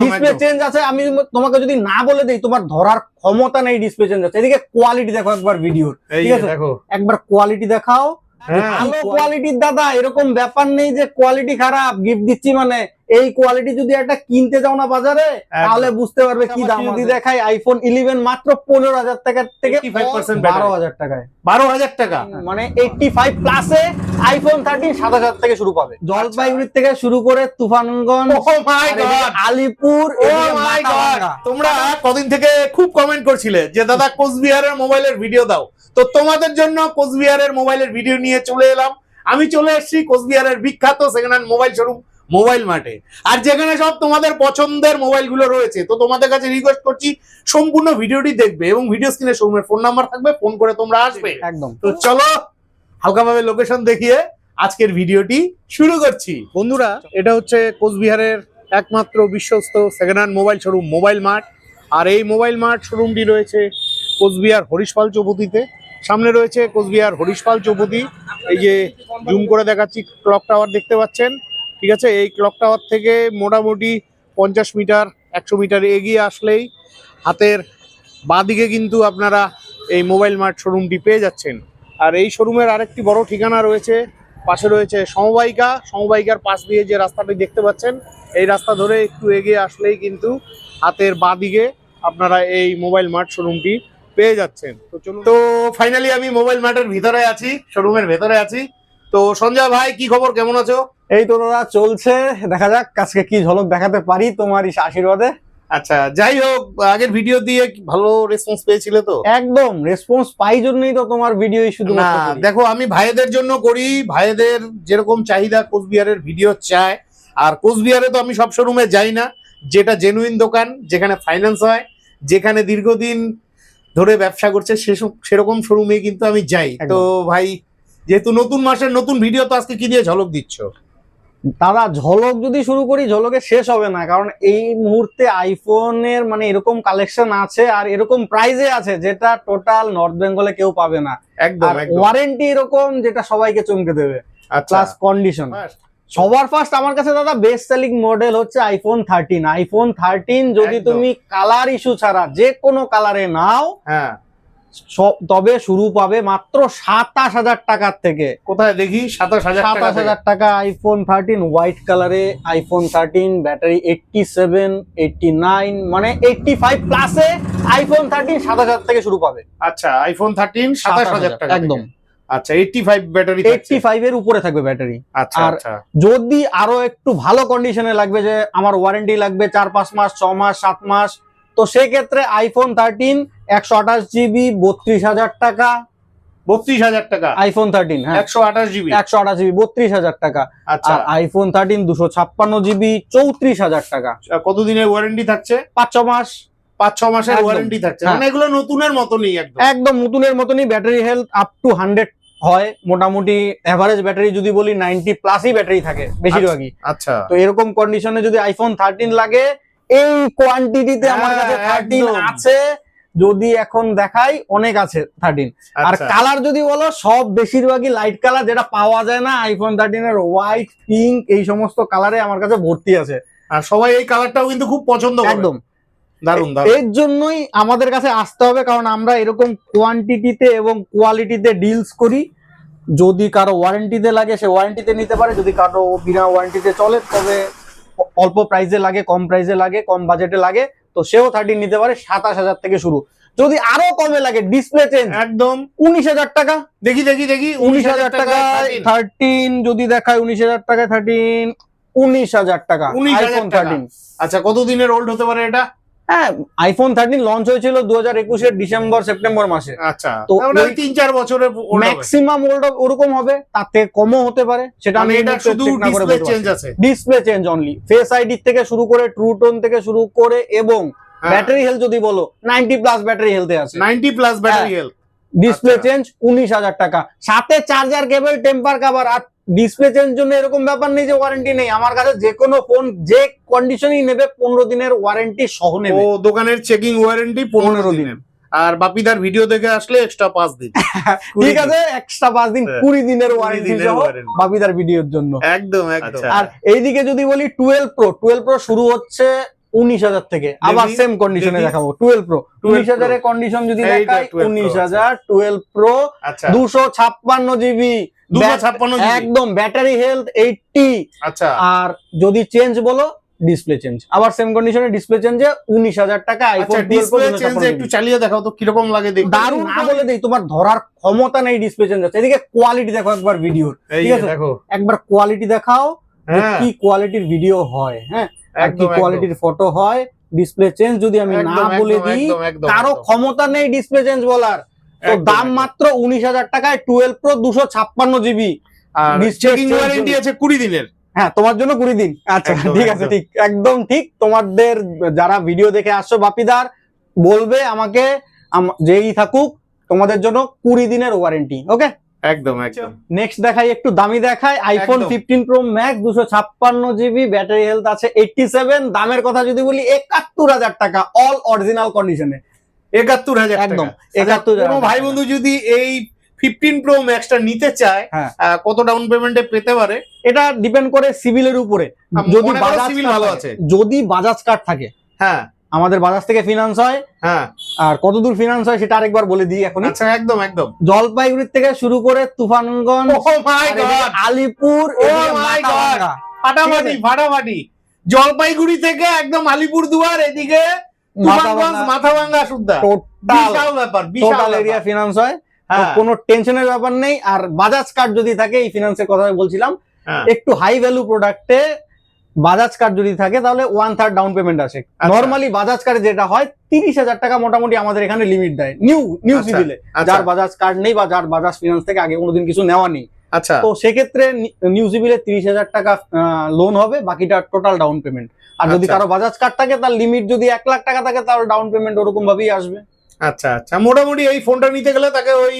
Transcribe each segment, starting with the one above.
Display change আছে, আমি তোমাকে যদি না বলে দেই তোমার ধরার ক্ষমতা নেই ডিসপ্লে চেঞ্জ আছে। এদিকে কোয়ালিটি দেখো একবার ভিডিওর, ঠিক আছে একবার কোয়ালিটি দেখাও, ভালো কোয়ালিটির দাদা, এরকম ব্যাপার নেই যে কোয়ালিটি খারাপ গিফট দিচ্ছি মানে। এই কোয়ালিটি যদি একটা কিনতে যাও না বাজারে তাহলে বুঝতে পারবে কি দাম। যদি দেখাই আইফোন 11 মাত্র 15,000 টাকা থেকে 12,000 টাকায়, 12,000 টাকা মানে 85 প্লাসে আইফোন 13 7,000 থেকে শুরু পাবে। জলপাইগুড়ি থেকে শুরু করে তুফানগঞ্জ, আলিপুর, তোমরা কদিন থেকে খুব কমেন্ট করছিলে যে দাদা কোচবিহারের মোবাইলের ভিডিও দাও, তো তোমাদের জন্য কোচবিহারের মোবাইলের ভিডিও নিয়ে চলে এলাম। আমি চলে এসেছি কোচবিহারের বিখ্যাত second hand mobile showroom mobile মার্টে, আর যেখানে সব তোমাদের পছন্দের মোবাইল গুলো রয়েছে। তো তোমাদের কাছে রিকোয়েস্ট করছি সম্পূর্ণ ভিডিওটি দেখবে এবং ভিডিও স্ক্রিনে শোরুমের ফোন নাম্বার থাকবে, ফোন করে তোমরা আসবে একদম। তো চলো হালকাভাবে লোকেশন দেখিয়ে আজকের ভিডিওটি শুরু করছি। বন্ধুরা, এটা হচ্ছে কোচবিহারের একমাত্র বিশ্বস্ত second hand mobile showroom mobile mart. আর এই মোবাইল মার্ট শোরুমটি রয়েছে কোচবিহার হরিশপাল চৌপতিতে। সামনে রয়েছে কোচবিহার হরিশপাল চৌপতি, এই যে জুম করে দেখাচ্ছি ক্লক টাওয়ার দেখতে পাচ্ছেন, ঠিক আছে। এই ক্লক টাওয়ার থেকে মোটামুটি 50 মিটার 100 মিটার এগিয়ে আসলেই হাতের বাঁদিকে কিন্তু আপনারা এই মোবাইল মার্ট শোরুমটি পেয়ে যাচ্ছেন। আর এই শোরুমের আরেকটি বড় ঠিকানা রয়েছে, পাশে রয়েছে সমবায়িকা। সমবায়িকার পাশ দিয়ে যে রাস্তাটি দেখতে পাচ্ছেন, এই রাস্তা ধরে একটু এগিয়ে আসলেই কিন্তু হাতের বাঁদিকে আপনারা এই মোবাইল মার্ট শোরুমটি পেয়ে যাচ্ছেন। তো চলুন, তো ফাইনালি আমি মোবাইল মার্টের ভিতরে আছি, শোরুমের ভেতরে আছি। তো সঞ্জয় ভাই, কি খবর, কেমন আছো? এই তো দাদা চলছে, দেখা যাক আজকে কি ঝলক দেখাতে পারি তোমারই আশীর্বাদে। আচ্ছা, যাই হোক, আগের ভিডিও দিয়ে ভালো রেসপন্স পেয়েছিলে তো? একদম রেসপন্স পাই জন্যই তো তোমার ভিডিও শুধু না, দেখো আমি ভাইদের জন্য করি, ভাইদের যেরকম চাহিদা কোচবিহারের ভিডিও চায়। আর কোচবিহারে তো আমি সব শোরুমে যাই না, যেটা জেনুইন দোকান, যেখানে ফাইন্যান্স হয়, যেখানে দীর্ঘদিন ধরে ব্যবসা করছে সেরকম শোরুমে কিন্তু আমি যাই। তো ভাই, যেহেতু নতুন মাসের নতুন ভিডিও, তো আজকে কি দিয়ে ঝলক দিচ্ছ? দাদা ঝলক যদি শুরু করি ঝলকে শেষ হবে না, কারণ এই মুহূর্তে আইফোনের মানে এরকম কালেকশন আছে আর এরকম প্রাইসে আছে যেটা টোটাল নর্থ বেঙ্গলে কেউ পাবে না। একদম, ওয়ারেন্টি এরকম যেটা সবাইকে চমকে দেবে, প্লাস কন্ডিশন। সবার ফার্স্ট আমার কাছে দাদা বেস্ট সেলিং মডেল হচ্ছে আইফোন 13। আইফোন 13 যদি তুমি কালার ইস্যু ছাড়া যে কোনো কালারে নাও, হ্যাঁ, তবে শুরু পাবে মাত্র 27,000 টাকার থেকে। কোথায় দেখি? 27,000 টাকা আইফোন 13 হোয়াইট কালারে। আইফোন 13 ব্যাটারি 87, 89 মানে 85 প্লাসে আইফোন 13 7,000 থেকে শুরু পাবে। আচ্ছা, আইফোন 13 27,000 টাকা একদম। আচ্ছা, 85 ব্যাটারি, 85 এর উপরে থাকবে ব্যাটারি। আচ্ছা আচ্ছা, যদি আরো একটু ভালো কন্ডিশনে লাগবে, যে আমার ওয়ারেন্টি লাগবে 4-5 মাস, 6 মাস, 7 মাস, তো সেই ক্ষেত্রে আইফোন 13 128 জিবি 32,000 টাকা। 32,000 টাকা আইফোন 13, হ্যাঁ 128 জিবি 32,000 টাকা। আচ্ছা, আর আইফোন 13 256 জিবি 34,000 টাকা। কতদিনের ওয়ারেন্টি থাকছে? 5-6 মাস। 5-6 মাসের ওয়ারেন্টি থাকছে, মানে এগুলো নতুনের মতনই, একদম নতুনের মতনই। ব্যাটারি হেলথ আপ টু 100 হয় মোটামুটি। এভারেজ ব্যাটারি যদি বলি 90 প্লাসই ব্যাটারি থাকে বেশিরভাগই। আচ্ছা, তো এরকম কন্ডিশনে যদি আইফোন 13 লাগে, এই কোয়ান্টিটিতে আমার কাছে 13 আছে। যদি এখন দেখাই অনেক আছে 13। আর কালার যদি বলো, সব বেশিরভাগই লাইট কালার, যেটা পাওয়া যায় না আইফোন 13 এর। হোয়াইট, পিঙ্ক, এই সমস্ত কালারে আমার কাছে ভর্তি আছে। আর সবাই এই কালারটাও কিন্তু খুব পছন্দ করে। একদম দারুণ। এর জন্যই আমাদের কাছে আসতে হবে, কারণ আমরা এরকম কোয়ান্টিটিতে এবং কোয়ালিটিতে ডিলস করি। যদি কারো ওয়ারেন্টিতে লাগে সে ওয়ারেন্টিতে নিতে পারে, যদি কারো বিনা ওয়ারেন্টিতে চলে, তবে অল্প প্রাইসে লাগে, কম প্রাইসে লাগে, কম বাজেটে লাগে, তো সেও 13 নিতে পারে। 27,000 থেকে শুরু। যদি আরো কমে লাগে, ডিসপ্লে চেঞ্জ, একদম 19,000 টাকা। দেখি 19,000 টাকা 13 যদি দেখায়, 19,000 টাকায় 13 19,000 টাকা আইফোন 13। আচ্ছা, কতদিনের ওল্ড হতে পারে এটা? হ্যাঁ, আইফোন 13 লঞ্চ হয়েছিল 2021 ডিসেম্বর সেপ্টেম্বর মাসে। আচ্ছা, তো 3-4 বছরের ম্যাক্সিমাম ওল্ড ওরকম হবে, তার থেকে কমও হতে পারে, সেটা আমি শুধু ডিসপ্লে চেঞ্জ আছে। Display change only, face ID থেকে শুরু করে, ট্রু টোন থেকে শুরু করে, এবং ব্যাটারি হেলথ যদি বলো 90 প্লাস ব্যাটারি হেলথে আছে। 90 plus battery health. Display change 19,000 টাকা, সাথে চার্জার কেবল, টেম্পার কভার। আর ডিসপ্লে চেঞ্জ জন্য এরকম ব্যাপার নেই যে ওয়ারেন্টি নেই। আমার কাছে যে কোনো ফোন যে কন্ডিশনই নেবে 15 দিনের ওয়ারেন্টি সহ নেবে। ও, দোকানের চেকিং ওয়ারেন্টি 15 দিনের। আর বাপিদার ভিডিও দেখে আসলে এক্সট্রা 5 দিন। ঠিক আছে, এক্সট্রা 5 দিন, 20 দিনের ওয়ারেন্টি সহ বাপিদার ভিডিওর জন্য। একদম। আর এইদিকে যদি বলি 12 প্রো শুরু হচ্ছে 19,000 থেকে আবার সেম কন্ডিশনে দেখাবো 12 প্রো 19,000 এর কন্ডিশন যদি দেখাই 19,000 12 প্রো 256 জিবি 256 জিবি একদম ব্যাটারি হেলথ 80 আচ্ছা আর যদি চেঞ্জ বলো ডিসপ্লে চেঞ্জ আবার সেম কন্ডিশনে ডিসপ্লে চেঞ্জে 19,000 টাকা আইফোন 12 প্রো চেঞ্জ একটু চালিয়ে দেখাও তো কিরকম লাগে দেখতে দারুণ না বলে দেই তোমার ধরার ক্ষমতা নেই ডিসপ্লে চেঞ্জ আছে এদিকে কোয়ালিটি দেখো একবার ভিডিওর ঠিক আছে দেখো একবার কোয়ালিটি দেখাও কি কোয়ালিটির ভিডিও হয় হ্যাঁ আর কি কোয়ালিটির ফটো হয় ডিসপ্লে চেঞ্জ যদি আমি না বলে দিই কারো ক্ষমতা নেই ডিসপ্লে চেঞ্জ বলার তো দাম মাত্র 19,000 টাকায় 12 প্রো 256 জিবি আর চেকিং ওয়ারেন্টি আছে 20 দিনের হ্যাঁ তোমার জন্য 20 দিন আচ্ছা ঠিক আছে ঠিক একদম ঠিক তোমাদের যারা ভিডিও দেখে আসছো বাপিদার বলবে আমাকে যেই থাকুক তোমাদের জন্য 20 দিনের ওয়ারেন্টি ওকে একদম একদম নেক্সট দেখাই একটু দামি দেখাই iPhone 15 pro max 256 GB battery health আছে 87 দামের কথা যদি বলি 71,000 টাকা অল অরিজিনাল কন্ডিশনে 71,000 একদম টাকা 71,000 কোনো ভাই বন্ধু যদি এই 15 প্রো ম্যাক্সটা নিতে চায় কত ডাউন পেমেন্টে পেতে পারে এটা ডিপেন্ড করে সিভিলের উপরে যদি বাজাজ সিভিল ভালো আছে যদি বাজাজ কার্ড থাকে হ্যাঁ আমাদের বাজাজ থেকে ফিনান্স হয় হ্যাঁ আর কতদূর ফিনান্স হয় সেটা আরেকবার বলে দিই এখন আচ্ছা একদম একদম জলপাইগুড়ি থেকে শুরু করে তুফানগঞ্জ ও মাই গড আলিপুর ও মাই গড ফাটাফাটি ফাটাফাটি জলপাইগুড়ি থেকে একদম আলিপুরদুয়ার এদিকে তুফানগঞ্জ মাথাভাঙ্গা সুদ্ধা বিশাল ব্যাপার বিশাল এরিয়া ফিনান্স হয় কোনো টেনশনের ব্যাপার নেই আর বাজাজ কার্ড যদি থাকে এই ফিনান্সের কথা বলছিলাম একটু হাই ভ্যালু প্রোডাক্টে বাজাজ কার্ড যদি থাকে তাহলে 1/3 ডাউন পেমেন্ট আসে নরমালি বাজাজ কার্ড যেটা হয় 30,000 টাকা মোটামুটি আমাদের এখানে লিমিট দেয় নিউ সিভিলে যার বাজাজ কার্ড নেই বা যার বাজাজ ফিনান্স থেকে আগে কোনোদিন কিছু নেওয়া নেই আচ্ছা তো সেক্ষেত্রে নিউ সিভিলে 30,000 টাকা লোন হবে বাকিটা টোটাল ডাউন পেমেন্ট আর যদি কারো বাজাজ কার্ড থাকে তার লিমিট যদি 1 লাখ টাকা থাকে তাহলে ডাউন পেমেন্ট ওরকম ভাবেই আসবে আচ্ছা আচ্ছা মোটামুটি এই ফোনটা নিতে গেলে তাকে ওই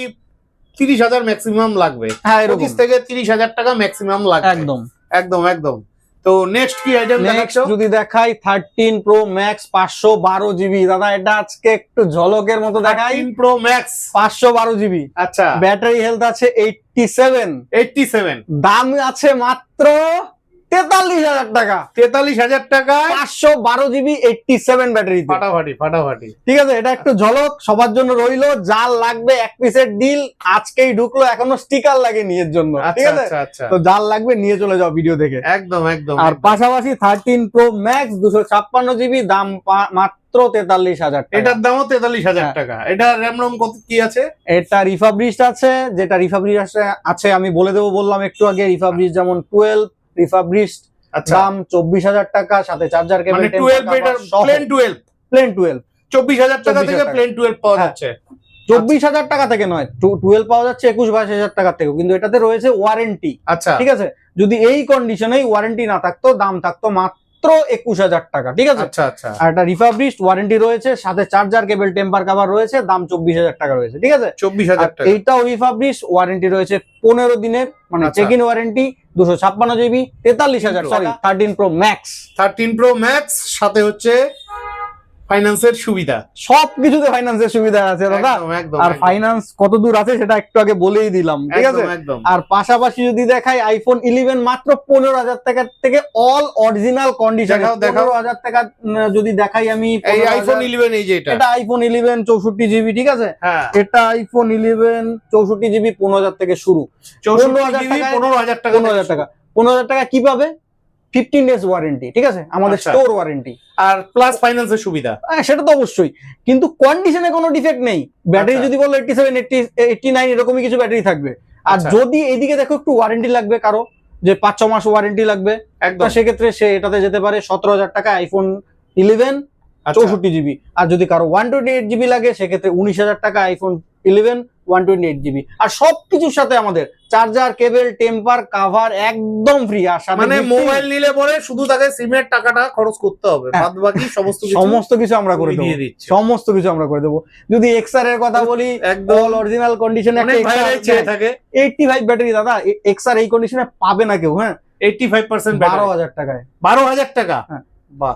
30,000 ম্যাক্সিমাম লাগবে হ্যাঁ 25 থেকে 30,000 টাকা ম্যাক্সিমাম লাগবে একদম একদম একদম তো নেক্সট কি আইটেম দেখাচ্ছো যদি দেখাই 13 প্রো ম্যাক্স 512 জিবি দাদা এটা আজকে একটু ঝলকের মতো দেখাই 13 প্রো ম্যাক্স 512 জিবি আচ্ছা ব্যাটারি হেলথ আছে 87 দাম আছে মাত্র 43,000 টাকা 43,000 টাকা 512 জিবি 87 ব্যাটারি ফাটাফাটি ফাটাফাটি ঠিক আছে এটা একটু ঝলক সবার জন্য রইলো যার লাগবে এক পিসের ডিল আজকেই ঢুকলো এখনো স্টিকার লাগেনি এর জন্য ঠিক আছে তো যার লাগবে নিয়ে চলে যাও ভিডিও দেখে একদম একদম আর পাশাপাশি 13 প্রো ম্যাক্স 256 জিবি দাম মাত্র 43,000 টাকা এটার দামও 43,000 টাকা এটা র্যাম রম কত কি আছে এটা রিফাবলিশড আছে যেটা রিফাবলিশড আছে আমি বলে দেবো বললাম একটু আগে রিফাবলিশড যেমন 12 রিফাবলিশড দাম 24,000 টাকা সাথে চার্জার কেবল মানে 12 বেটার প্লেন 12 24,000 টাকা থেকে প্লেন 12 পাওয়া যাচ্ছে 24,000 টাকা থেকে নয় 12 পাওয়া যাচ্ছে 21-22,000 টাকা থেকে কিন্তু এটাতে রয়েছে ওয়ারেন্টি আচ্ছা ঠিক আছে যদি এই কন্ডিশনেই ওয়ারেন্টি না থাকতো দাম থাকতো মাত্র 21,000 টাকা ঠিক আছে আচ্ছা আচ্ছা আর এটা রিফাবলিশড ওয়ারেন্টি রয়েছে সাথে চার্জার কেবল টেম্পার কভার রয়েছে দাম 24,000 টাকা রয়েছে ঠিক আছে 24,000 টাকা এইটাও রিফাবলিশড ওয়ারেন্টি রয়েছে 15 দিনের মানে check in warranty 256 GB 43,000 sorry 13 pro max 13 pro max সাথে হচ্ছে ফাইন্যান্সের সুবিধা সবকিছুতে ফাইন্যান্সের সুবিধা আছে দাদা আর ফাইন্যান্স কত দূর আছে সেটা একটু আগে বলেই দিলাম ঠিক আছে আর পাশাপাশি যদি দেখাই আইফোন 11 মাত্র 15,000 টাকা থেকে অল অরিজিনাল কন্ডিশন 15,000 টাকা যদি দেখাই আমি এই আইফোন 11 এই যে এটা আইফোন 11 64 জিবি ঠিক আছে এটা আইফোন 11 64 জিবি 15,000 থেকে শুরু 15,000 টাকা 15,000 টাকা কি পাবে 15 ডেজ ওয়ারেন্টি ঠিক আছে আমাদের স্টোর ওয়ারেন্টি আর প্লাস ফাইন্যান্সের সুবিধা সেটা তো অবশ্যই কিন্তু কন্ডিশনে কোনো ডিফেক্ট নেই ব্যাটারি যদি বলো 87 89 এরকমই কিছু ব্যাটারি থাকবে আর যদি এইদিকে দেখো একটু ওয়ারেন্টি লাগবে কারো যে 5-6 মাস ওয়ারেন্টি লাগবে একদম সেক্ষেত্রে সে এটাতে যেতে পারে 17,000 টাকা আইফোন 11 64 জিবি আর যদি কারো 128 জিবি লাগে সেক্ষেত্রে 19,000 টাকা আইফোন 11 128 জিবি আর সবকিছুর সাথে আমাদের চার্জার কেবল টেম্পার কভার একদম ফ্রি আর সাথে মানে মোবাইল নিলে পরে শুধু তাকে সিমের টাকাটা খরচ করতে হবে বাদ বাকি সমস্ত কিছু আমরা করে দেব সমস্ত কিছু আমরা করে দেব যদি এক্সআর এর কথা বলি একদম অরিজিনাল কন্ডিশনে একটা এক্সআর থাকে 85 ব্যাটারি দাদা এক্সআর এই কন্ডিশনে পাবে না কেউ হ্যাঁ 85% 12,000 টাকায় 12,000 টাকা বাহ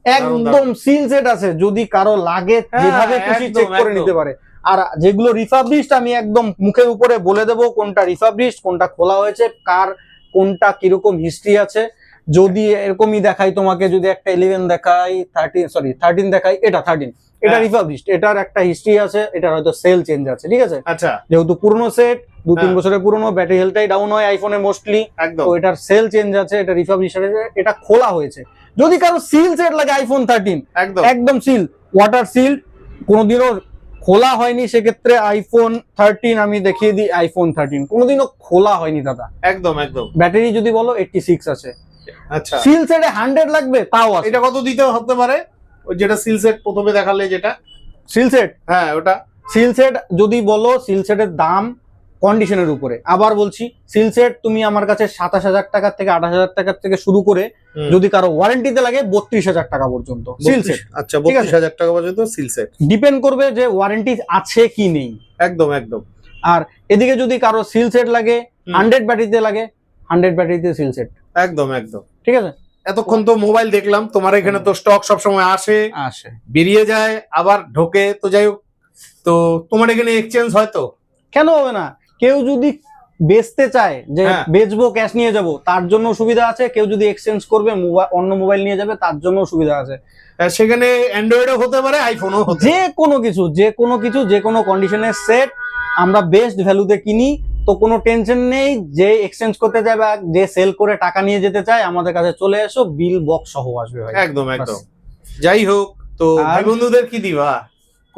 একদম সিল সেট আছে যদি কারো লাগে যেভাবে খুশি চেক করে নিতে পারে আর যেগুলো রিফাবলিশড আমি একদম মুখের উপরে বলে দেবো কোনটা রিফাবলিশড কোনটা খোলা হয়েছে কার কোনটা কিরকম হিস্ট্রি আছে যদি এরকমই দেখাই তোমাকে, যদি একটা 11 দেখাই, 13 দেখাই, এটা 13, এটা রিফাবলিশড, এটার একটা হিস্ট্রি আছে, এটার হয়তো সেল চেঞ্জ আছে, ঠিক আছে। আচ্ছা, যেহেতু পুরনো সেট, 2-3 বছরের পুরনো, ব্যাটারি হেলথটাই ডাউন হয় আইফোনে মোস্টলি, তো এটার সেল চেঞ্জ আছে, এটা রিফাবলিশড আছে, এটা খোলা হয়েছে। যদি কারো সিল সেট লাগে আইফোন 13, একদম সিল, ওয়াটার সিল, কোনোদিনও খোলা হয়নি, সেক্ষেত্রে আইফোন 13 আমি দেখিয়ে দিই। আইফোন 13 কোনোদিনও খোলা হয়নি দাদা, একদম। ব্যাটারি যদি বলো 86 আছে। আচ্ছা, সিল সেটে 100 লাগবে, তাও আছে। এটা কত দিতে হতে পারে? ওই যেটা সিল সেট প্রথমে দেখালে, যেটা সিল সেট, হ্যাঁ ওটা সিল সেট যদি বলো, সিল সেটের দাম কন্ডিশনের উপরে। আবার বলছি, সিল সেট তুমি আমার কাছে 27,000 টাকা থেকে 28,000 টাকা থেকে শুরু করে, যদি কারো ওয়ারেন্টিতে লাগে 32,000 টাকা পর্যন্ত সিল সেট। আচ্ছা, 32,000 টাকা পর্যন্ত সিল সেট, ডিপেন্ড করবে যে ওয়ারেন্টি আছে কি নেই। একদম। আর এদিকে যদি কারো সিল সেট লাগে, 100 ব্যাটারিতে লাগে, 100 ব্যাটারিতে সিল সেট, একদম। ঠিক আছে। এতক্ষণ তো মোবাইল দেখলাম, তোমার এখানে তো স্টক সবসময় আসে, বেরিয়ে যায়, আবার ঢোকে, তো যাই হোক, তো তোমার এখানে এক্সচেঞ্জ হয় তো? কেন হবে না? কেউ যদি বেচতে চায় যে বেচবো, ক্যাশ নিয়ে যাব, তার জন্য সুবিধা আছে। কেউ যদি এক্সচেঞ্জ করবে, অন্য মোবাইল নিয়ে যাবে, তার জন্য সুবিধা আছে। সেখানে অ্যান্ড্রয়েডও হতে পারে, আইফোনও হতে পারে, যে কোনো কন্ডিশনের সেট আমরা বেস্ট ভ্যালুতে কিনি, তো কোনো টেনশন নেই। যে এক্সচেঞ্জ করতে যাবে, যে সেল করে টাকা নিয়ে যেতে চায়, আমাদের কাছে চলে এসো, বিল বক্স সহ আসবে ভাই। একদম। যাই হোক, তো ভাই বন্ধুদের কি দিবা?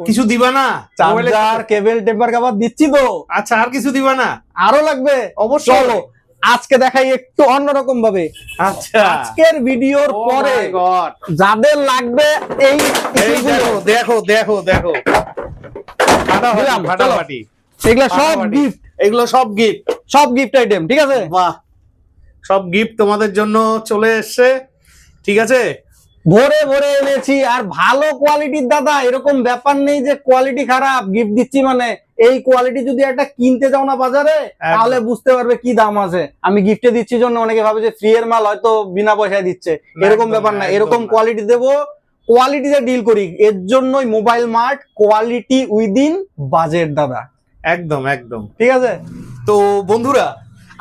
কিছু দিবা না? চার্জার, কেবল, টেম্পার কভার দিচ্ছি তো। আচ্ছা, আর কিছু দিবা না? আরো লাগবে অবশ্যই। আজকে দেখাই একটু অন্যরকম ভাবে। আচ্ছা, আজকের ভিডিওর পরে যাদের লাগবে, এই দেখো ফাটাফাটি, এগুলো সব গিফট, সব গিফট আইটেম, ঠিক আছে। বাহ, সব গিফট তোমাদের জন্য চলে এসছে, ঠিক আছে। ভরে ভরে এনেছি, আর ভালো কোয়ালিটির দাদা, এরকম ব্যাপার নেই যে কোয়ালিটি খারাপ গিফট দিচ্ছি মানে। এই কোয়ালিটি যদি একটা কিনতে যাও না বাজারে, তাহলে বুঝতে পারবে কি দাম আছে। আমি গিফটে দিচ্ছি জন্য অনেকে ভাবে যে ফ্রি এর মাল, হয়তো বিনা পয়সায় দিচ্ছে, এরকম ব্যাপার না। এরকম কোয়ালিটি দেবো, কোয়ালিটিতে ডিল করি, এর জন্যই mobile mart, quality within budget দাদা। একদম, ঠিক আছে। তো বন্ধুরা,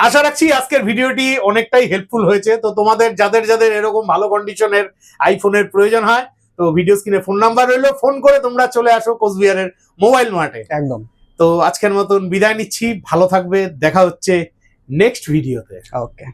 আশা রাখছি আজকের ভিডিওটি অনেকটাই হেল্পফুল হয়েছে। তো তোমাদের যাদের এরকম ভালো কন্ডিশনের আইফোনের প্রয়োজন হয়, তো ভিডিও স্ক্রিনে ফোন নাম্বার রইলো, ফোন করে তোমরা চলে আসো কোচবিহারের মোবাইল মার্টে। একদম। তো আজকের মতন বিদায় নিচ্ছি, ভালো থাকবে, দেখা হচ্ছে নেক্সট ভিডিওতে। ওকে।